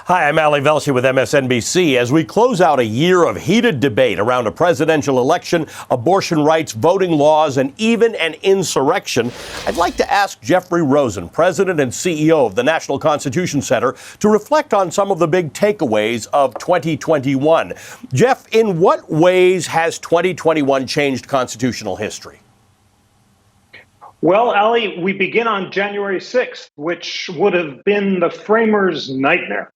Hi, I'm Velshi with MSNBC. As we close out a year of heated debate around a presidential election, abortion rights, voting laws, and even an insurrection, I'd like to ask Jeffrey Rosen, president and CEO of the National Constitution Center, to reflect on some of the big takeaways of 2021. Jeff, in what ways has 2021 changed constitutional history? Well, Ali, we begin on January 6th, which would have been the framers' nightmare.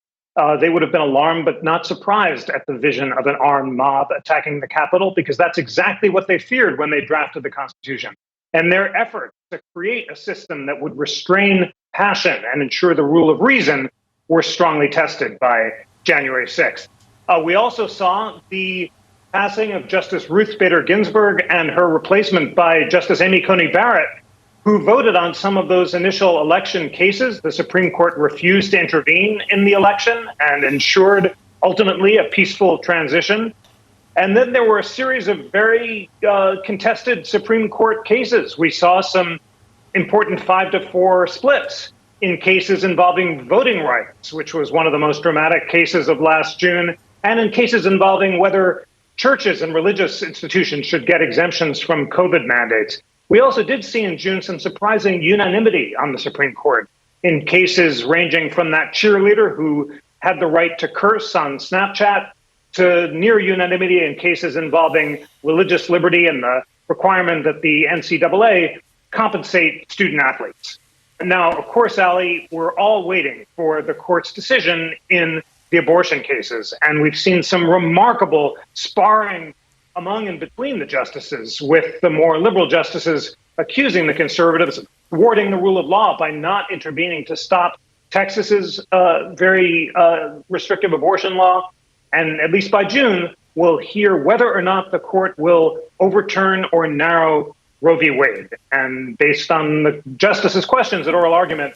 They would have been alarmed but not surprised at the vision of an armed mob attacking the Capitol, because that's exactly what they feared when they drafted the Constitution. And their efforts to create a system that would restrain passion and ensure the rule of reason were strongly tested by January 6th. We also saw the passing of Justice Ruth Bader Ginsburg and her replacement by Justice Amy Coney Barrett, who voted on some of those initial election cases. The Supreme Court refused to intervene in the election and ensured ultimately a peaceful transition. And then there were a series of very contested Supreme Court cases. We saw some important 5-4 splits in cases involving voting rights, which was one of the most dramatic cases of last June, and in cases involving whether churches and religious institutions should get exemptions from COVID mandates. We also did see in June some surprising unanimity on the Supreme Court in cases ranging from that cheerleader who had the right to curse on Snapchat to near unanimity in cases involving religious liberty and the requirement that the NCAA compensate student athletes. Now, of course, Ali, we're all waiting for the court's decision in the abortion cases, and we've seen some remarkable sparring among and between the justices, with the more liberal justices accusing the conservatives of thwarting the rule of law by not intervening to stop Texas's very restrictive abortion law. And at least by June, we'll hear whether or not the court will overturn or narrow Roe v. Wade. And based on the justices' questions at oral argument,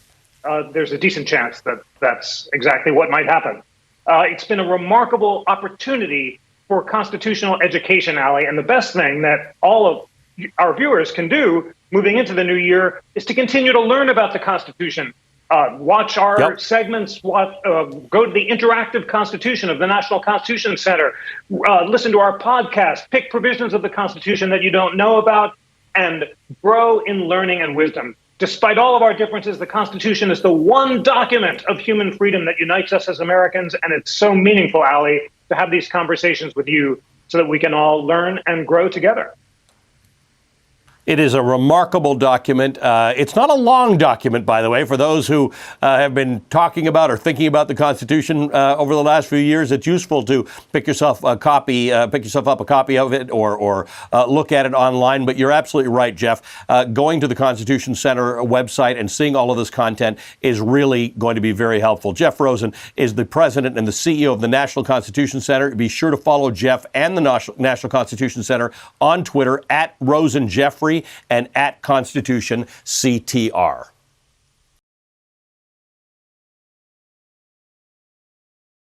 there's a decent chance that that's exactly what might happen. It's been a remarkable opportunity for constitutional education, Ali. And the best thing that all of our viewers can do moving into the new year is to continue to learn about the Constitution. Watch our segments, go to the interactive Constitution of the National Constitution Center, listen to our podcast, pick provisions of the Constitution that you don't know about, and grow in learning and wisdom. Despite all of our differences, the Constitution is the one document of human freedom that unites us as Americans, and it's so meaningful, Ali, to have these conversations with you so that we can all learn and grow together. It is a remarkable document. It's not a long document, by the way, for those who have been talking about or thinking about the Constitution over the last few years. It's useful to pick yourself up a copy of it or look at it online. But you're absolutely right, Jeff. Going to the Constitution Center website and seeing all of this content is really going to be very helpful. Jeff Rosen is the president and the CEO of the National Constitution Center. Be sure to follow Jeff and the National Constitution Center on Twitter @RosenJeffrey and @ConstitutionCTR.